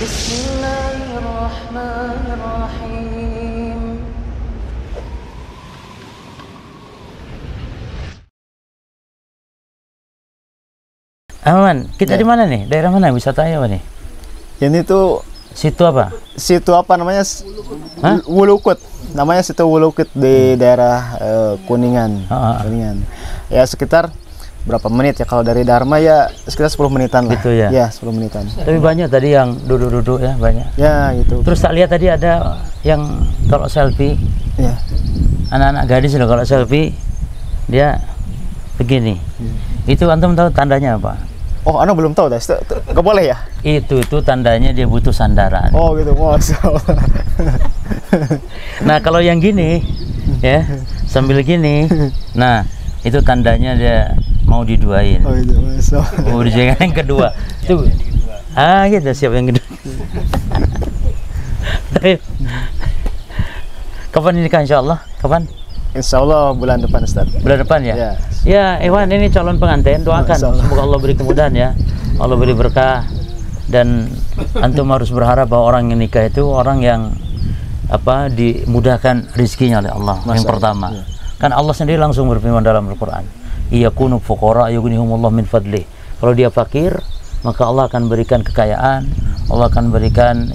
Bismillahirrahmanirrahim. Aman, kita di mana nih? Daerah mana? Wisatanya apa nih? Ini tuh Situ apa? situ apa namanya? Hah? Wulukut. Namanya situ Wulukut di daerah Kuningan. Kuningan. Ya sekitar berapa menit ya, kalau dari Dharma ya sekitar 10 menitan lah. Gitu ya? Ya, 10 menitan. Tapi banyak tadi yang duduk-duduk ya, banyak. Ya, gitu. Terus tak lihat tadi ada yang kalau selfie, Ya. anak-anak gadis loh kalau selfie, dia begini. Itu antum tahu tandanya apa? Oh, Anda belum tahu dah. Nggak boleh ya? Itu tandanya dia butuh sandaran. Oh, gitu. Masya Allah. Nah kalau yang gini ya sambil gini, nah itu tandanya dia mau diduain. Oh, itu Masya Allah. Oh, jangan yang kedua. Itu gitu, siap yang kedua. Kapan nikah insya Allah? Kapan? Insya Allah bulan depan, Ustaz. Bulan depan ya? Ya. Ya, Iwan ini calon pengantin, doakan semoga Allah beri kemudahan ya. Allah beri berkah, dan antum harus berharap bahwa orang yang nikah itu orang yang dimudahkan rezekinya oleh Allah. Yang pertama. Ya. Kan Allah sendiri langsung berfirman dalam Al-Qur'an, "Iyakunu fuqara yughnihumullah min fadlih." Kalau dia fakir, maka Allah akan berikan kekayaan, Allah akan berikan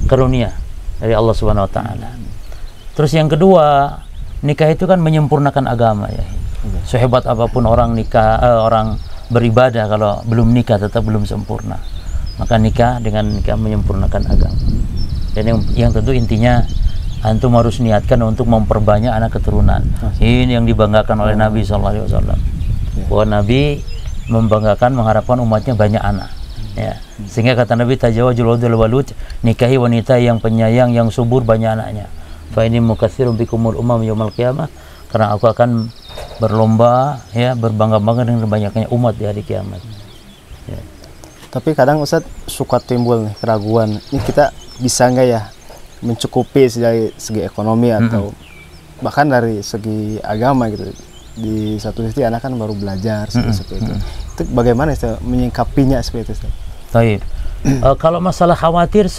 karunia dari Allah Subhanahu wa taala. Terus yang kedua, nikah itu kan menyempurnakan agama ya. Sehebat apapun orang nikah, orang beribadah, kalau belum nikah tetap belum sempurna. Maka nikah menyempurnakan agama. Dan yang tentu intinya antum harus niatkan untuk memperbanyak anak keturunan. Ini yang dibanggakan oleh Nabi SAW. Bahwa Nabi membanggakan, mengharapkan umatnya banyak anak. Ya. Sehingga kata Nabi, tajawazul walud, nikahi wanita yang penyayang, yang subur, banyak anaknya. Fa ini mukatsirun bikumul umam yaumil qiyamah, karena aku akan berlomba ya, berbangga-bangga dengan banyaknya umat di hari kiamat. Ya. Tapi kadang Ustaz suka timbul nih keraguan, ini kita bisa nggak ya mencukupi dari segi ekonomi atau bahkan dari segi agama gitu. Di satu sisi anak kan baru belajar seperti itu. Itu bagaimana Ustaz menyikapinya seperti itu, Ustaz? Baik. Kalau masalah khawatir,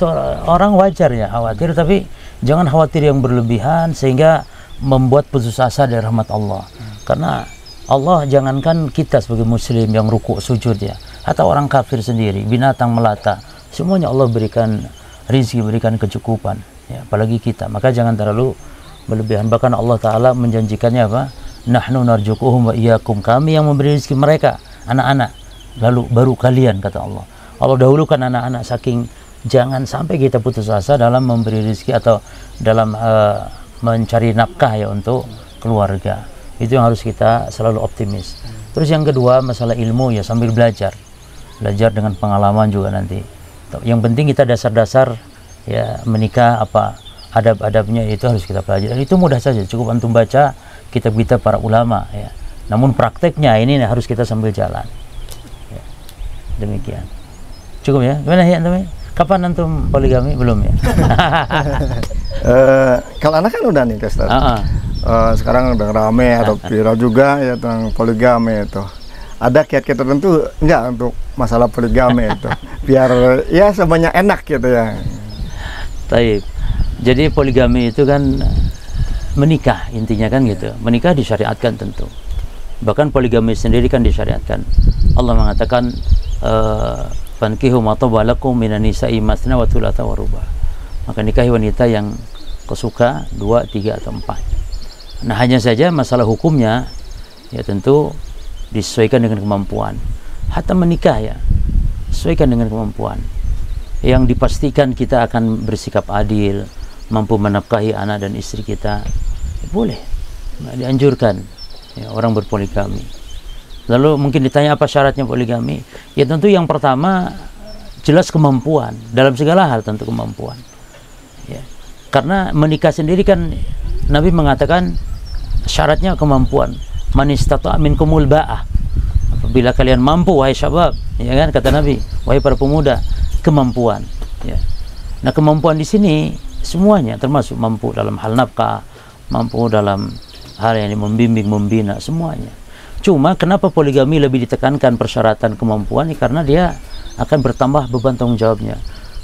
orang wajar ya khawatir, tapi jangan khawatir yang berlebihan sehingga membuat putus asa dari rahmat Allah. Karena Allah, jangankan kita sebagai muslim yang rukuk sujud ya, atau orang kafir sendiri, binatang melata, semuanya Allah berikan rezeki, berikan kecukupan ya, apalagi kita. Maka jangan terlalu berlebihan. Bahkan Allah Ta'ala menjanjikannya apa? Nahnu narzuquhum wa iyyakum, kami yang memberi rezeki mereka, anak-anak, lalu baru kalian, kata Allah. Allah dahulukan anak-anak, saking jangan sampai kita putus asa dalam memberi rezeki atau dalam mencari nafkah ya untuk keluarga. Itu yang harus kita selalu optimis. Terus yang kedua, masalah ilmu ya, sambil belajar dengan pengalaman juga nanti. Yang penting kita dasar-dasar ya menikah, apa adab-adabnya itu harus kita pelajari. Dan itu mudah saja, cukup antum baca kitab-kitab para ulama ya. Namun prakteknya ini harus kita sambil jalan ya. Demikian. Cukup ya? Gimana ya antum? Kapan antum poligami? Belum ya? Kalau anak kan udah nih, Ustaz. Sekarang udah rame atau viral juga ya tentang poligami itu. Ada kiat-kiat tertentu enggak untuk masalah poligami itu? Biar ya semuanya enak gitu ya. Taib. Jadi poligami itu kan menikah, intinya kan gitu. Menikah disyariatkan tentu. Bahkan poligami sendiri kan disyariatkan. Allah mengatakan fankihu ma taba lakum minan nisa'i masna wa thulatha wa ruba'. Maka nikahi wanita yang kau suka 2, 3 atau 4. Nah, hanya saja masalah hukumnya ya tentu disesuaikan dengan kemampuan. Hatta menikah ya sesuaikan dengan kemampuan. Yang dipastikan kita akan bersikap adil, mampu menafkahi anak dan istri kita, ya boleh. Nah, dianjurkan ya, orang berpoligami. Lalu mungkin ditanya apa syaratnya poligami? Ya tentu yang pertama jelas kemampuan, dalam segala hal tentu kemampuan. Ya. Karena menikah sendiri kan Nabi mengatakan syaratnya kemampuan. Man istata'a minkumul ba'ah. Apabila kalian mampu wahai syabab, ya kan kata Nabi, wahai para pemuda, kemampuan. Ya. Nah, kemampuan di sini semuanya termasuk mampu dalam hal nafkah, mampu dalam hal yang membimbing, membina, semuanya. Cuma kenapa poligami lebih ditekankan persyaratan kemampuan? Karena dia akan bertambah beban tanggung jawabnya.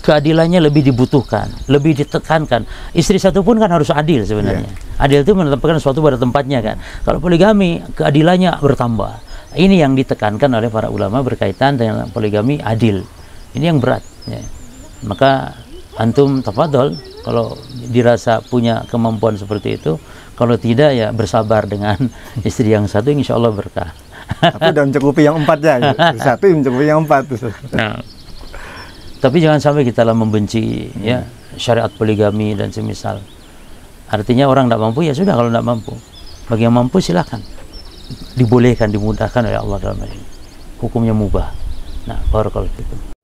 keadilannya lebih dibutuhkan, lebih ditekankan. Istri satu pun kan harus adil sebenarnya. Adil itu menempatkan sesuatu pada tempatnya kan. Kalau poligami, keadilannya bertambah. Ini yang ditekankan oleh para ulama berkaitan dengan poligami adil. Ini yang berat. Ya. Maka antum tafadhol, kalau dirasa punya kemampuan seperti itu, kalau tidak ya bersabar dengan istri yang satu, insya Allah berkah. Tapi udah mencukupi yang 4 ya, satu mencukupi yang 4. Nah, tapi jangan sampai kita membenci ya syariat poligami dan semisal. Artinya orang tidak mampu ya sudah, kalau tidak mampu. Bagi yang mampu silakan. Dibolehkan, dimudahkan oleh Allah dalam hal ini. Hukumnya mubah. Nah, barakallahu fikum.